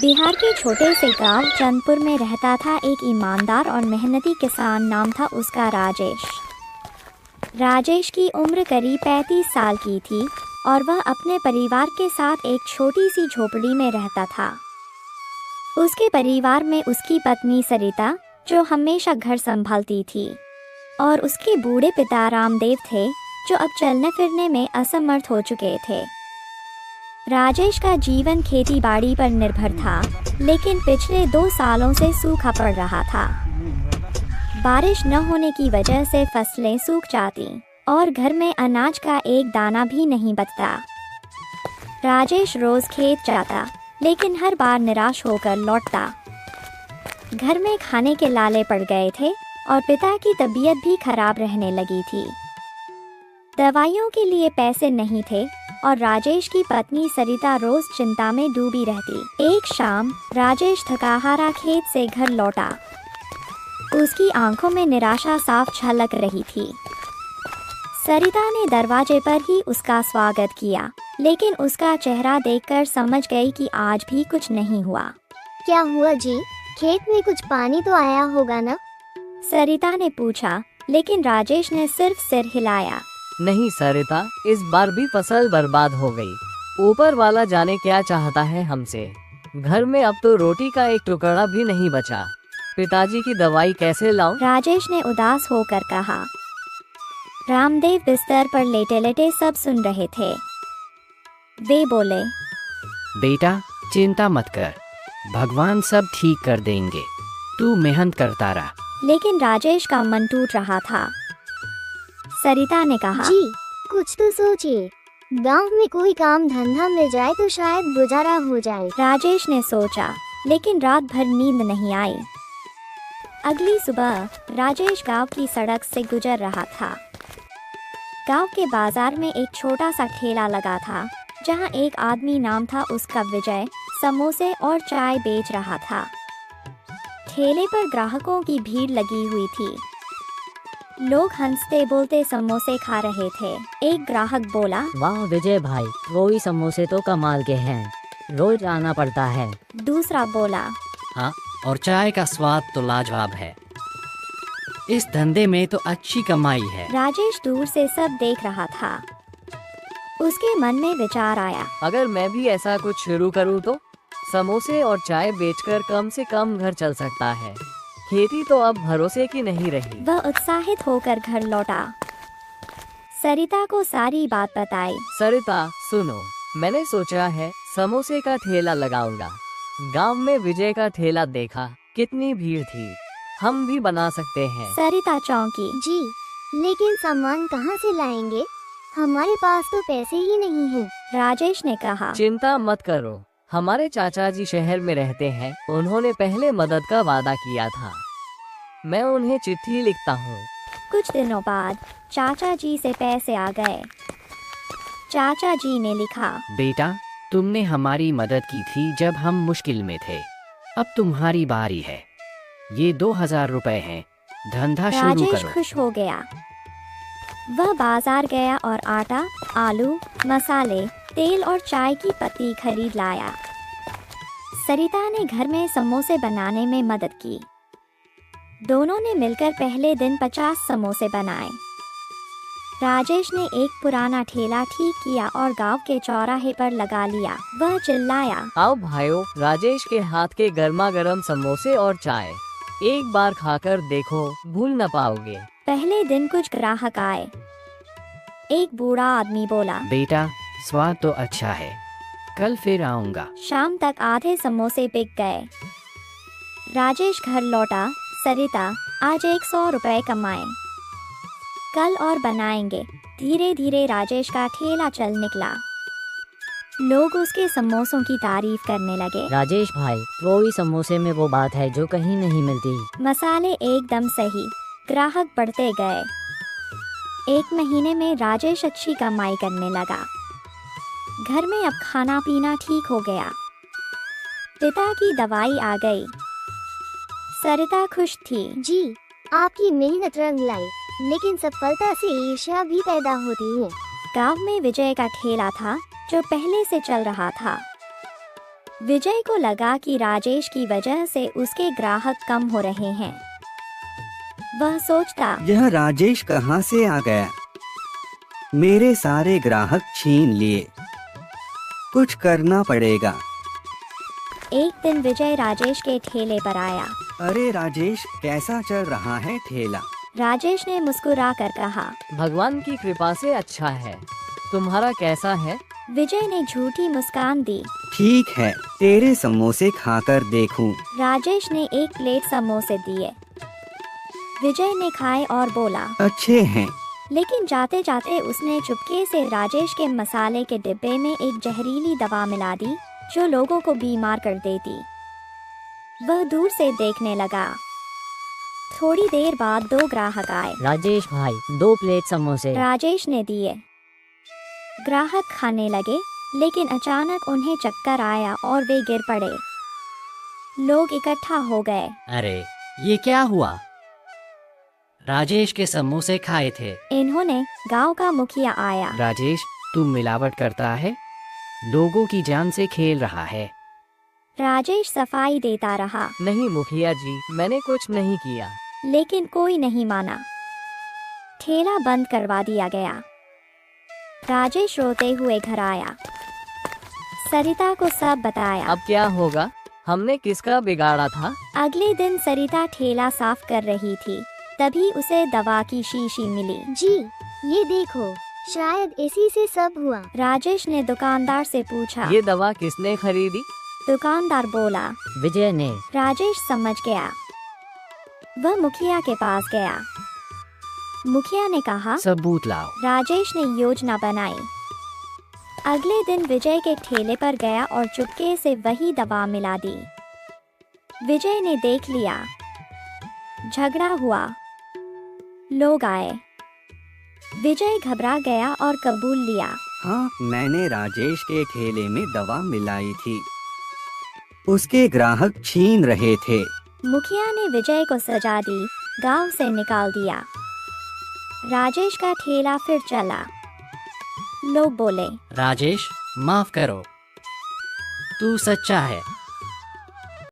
बिहार के छोटे से गांव चंदपुर में रहता था एक ईमानदार और मेहनती किसान। नाम था उसका राजेश। राजेश की उम्र करीब 35 साल की थी और वह अपने परिवार के साथ एक छोटी सी झोपड़ी में रहता था। उसके परिवार में उसकी पत्नी सरिता, जो हमेशा घर संभालती थी, और उसके बूढ़े पिता रामदेव थे, जो अब चलने फिरने में असमर्थ हो चुके थे। राजेश का जीवन खेती बाड़ी पर निर्भर था, लेकिन पिछले 2 सालों से सूखा पड़ रहा था। बारिश न होने की वजह से फसलें सूख जाती और घर में अनाज का एक दाना भी नहीं बचता। राजेश रोज खेत जाता, लेकिन हर बार निराश होकर लौटता। घर में खाने के लाले पड़ गए थे और पिता की तबीयत भी खराब रहने लगी थी। दवाइयों के लिए पैसे नहीं थे और राजेश की पत्नी सरिता रोज चिंता में डूबी रहती। एक शाम राजेश थका हारा खेत से घर लौटा। उसकी आंखों में निराशा साफ झलक रही थी। सरिता ने दरवाजे पर ही उसका स्वागत किया, लेकिन उसका चेहरा देखकर समझ गई कि आज भी कुछ नहीं हुआ। क्या हुआ जी? खेत में कुछ पानी तो आया होगा ना? सरिता ने पूछा, लेकिन राजेश ने सिर्फ सिर हिलाया। नहीं सरिता, इस बार भी फसल बर्बाद हो गई। ऊपर वाला जाने क्या चाहता है हमसे। घर में अब तो रोटी का एक टुकड़ा भी नहीं बचा। पिताजी की दवाई कैसे लाऊं? राजेश ने उदास होकर कहा। रामदेव बिस्तर पर लेटे लेटे सब सुन रहे थे। वे बोले, बेटा चिंता मत कर, भगवान सब ठीक कर देंगे, तू मेहनत करता रहा। लेकिन राजेश का मन टूट रहा था। सरिता ने कहा, जी कुछ तो सोचिए, गांव में कोई काम धंधा मिल जाए तो शायद गुजारा हो जाए। राजेश ने सोचा, लेकिन रात भर नींद नहीं आई। अगली सुबह राजेश गांव की सड़क से गुजर रहा था। गांव के बाजार में एक छोटा सा ठेला लगा था, जहां एक आदमी, नाम था उसका विजय, समोसे और चाय बेच रहा था। ठेले पर ग्राहकों की भीड़ लगी हुई थी। लोग हंसते बोलते समोसे खा रहे थे। एक ग्राहक बोला, वाह विजय भाई, वही समोसे तो कमाल के हैं, रोज आना पड़ता है। दूसरा बोला, हाँ, और चाय का स्वाद तो लाजवाब है। इस धंधे में तो अच्छी कमाई है। राजेश दूर से सब देख रहा था। उसके मन में विचार आया, अगर मैं भी ऐसा कुछ शुरू करूं तो समोसे और चाय बेचकर कम से कम घर चल सकता है। खेती तो अब भरोसे की नहीं रही। वह उत्साहित होकर घर लौटा। सरिता को सारी बात बताई। सरिता सुनो, मैंने सोचा है समोसे का ठेला लगाऊंगा। गांव में विजय का ठेला देखा, कितनी भीड़ थी, हम भी बना सकते हैं। सरिता चौंकी। जी लेकिन सामान कहाँ से लाएंगे? हमारे पास तो पैसे ही नहीं हैं। राजेश ने कहा, चिंता मत करो, हमारे चाचा जी शहर में रहते हैं, उन्होंने पहले मदद का वादा किया था। मैं उन्हें चिट्ठी लिखता हूँ। कुछ दिनों बाद चाचा जी से पैसे आ गए। चाचा जी ने लिखा, बेटा तुमने हमारी मदद की थी जब हम मुश्किल में थे, अब तुम्हारी बारी है। ये 2000 रुपए हैं, धंधा शुरू राजेश करो। खुश हो गया। वह बाजार गया और आटा, आलू, मसाले, तेल और चाय की पत्ती खरीद लाया। सरिता ने घर में समोसे बनाने में मदद की। दोनों ने मिलकर पहले दिन 50 समोसे बनाए। राजेश ने एक पुराना ठेला ठीक किया और गांव के चौराहे पर लगा लिया। वह चिल्लाया, आओ भाइयों, राजेश के हाथ के गर्मा गर्म समोसे और चाय एक बार खाकर देखो, भूल न पाओगे। पहले दिन कुछ ग्राहक आए। एक बूढ़ा आदमी बोला, बेटा स्वाद तो अच्छा है, कल फिर आऊंगा। शाम तक आधे समोसे बिक गए। राजेश घर लौटा। सरिता, आज 100 रुपए कमाए, कल और बनाएंगे। धीरे धीरे राजेश का ठेला चल निकला। लोग उसके समोसों की तारीफ करने लगे। राजेश भाई, वही समोसे में वो बात है जो कहीं नहीं मिलती। मसाले एकदम सही, ग्राहक बढ़ते गए। 1 महीने में राजेश अच्छी कमाई करने लगा। घर में अब खाना पीना ठीक हो गया। पिता की दवाई आ गई। सरिता खुश थी। जी आपकी मेहनत रंग लाई, लेकिन सफलता से ईर्ष्या भी पैदा होती है। गांव में विजय का ठेला था, जो पहले से चल रहा था। विजय को लगा कि राजेश की वजह से उसके ग्राहक कम हो रहे हैं। वह सोचता, यह राजेश कहाँ से आ गया? मेरे सारे ग्राहक छीन लिए। कुछ करना पड़ेगा। एक दिन विजय राजेश के ठेले पर आया। अरे राजेश, कैसा चल रहा है ठेला? राजेश ने मुस्कुरा कर कहा। भगवान की कृपा से अच्छा है। तुम्हारा कैसा है? विजय ने झूठी मुस्कान दी। ठीक है, तेरे समोसे खाकर देखूं। राजेश ने एक प्लेट समोसे दिए। विजय ने खाए और बोला, अच्छे हैं। लेकिन जाते जाते उसने चुपके से राजेश के मसाले के डिब्बे में एक जहरीली दवा मिला दी जो लोगों को बीमार कर देती। वह दूर से देखने लगा। थोड़ी देर बाद 2 ग्राहक आए। राजेश भाई 2 प्लेट समोसे। राजेश ने दिए। ग्राहक खाने लगे, लेकिन अचानक उन्हें चक्कर आया और वे गिर पड़े। लोग इकट्ठा हो गए। अरे ये क्या हुआ? राजेश के समोसे खाए थे। इन्होंने गांव का मुखिया आया। राजेश, तू मिलावट करता है, लोगों की जान से खेल रहा है। राजेश सफाई देता रहा, नहीं मुखिया जी, मैंने कुछ नहीं किया। लेकिन कोई नहीं माना। ठेला बंद करवा दिया गया। राजेश रोते हुए घर आया। सरिता को सब बताया। अब क्या होगा? हमने किसका बिगाड़ा था? अगले दिन सरिता ठेला साफ कर रही थी, तभी उसे दवा की शीशी मिली। जी, ये देखो, शायद इसी से सब हुआ। राजेश ने दुकानदार से पूछा। ये दवा किसने खरीदी? दुकानदार बोला। विजय ने। राजेश समझ गया। वह मुखिया के पास गया। मुखिया ने कहा, सबूत लाओ। राजेश ने योजना बनाई। अगले दिन विजय के ठेले पर गया और चुपके से वही दवा मिला दी। विजय ने देख लिया। झगड़ा हुआ। लोग आए। विजय घबरा गया और कबूल लिया। हाँ, मैंने राजेश के ठेले में दवा मिलाई थी। उसके ग्राहक छीन रहे थे। मुखिया ने विजय को सजा दी, गांव से निकाल दिया। राजेश का ठेला फिर चला। लोग बोले, राजेश, माफ करो, तू सच्चा है।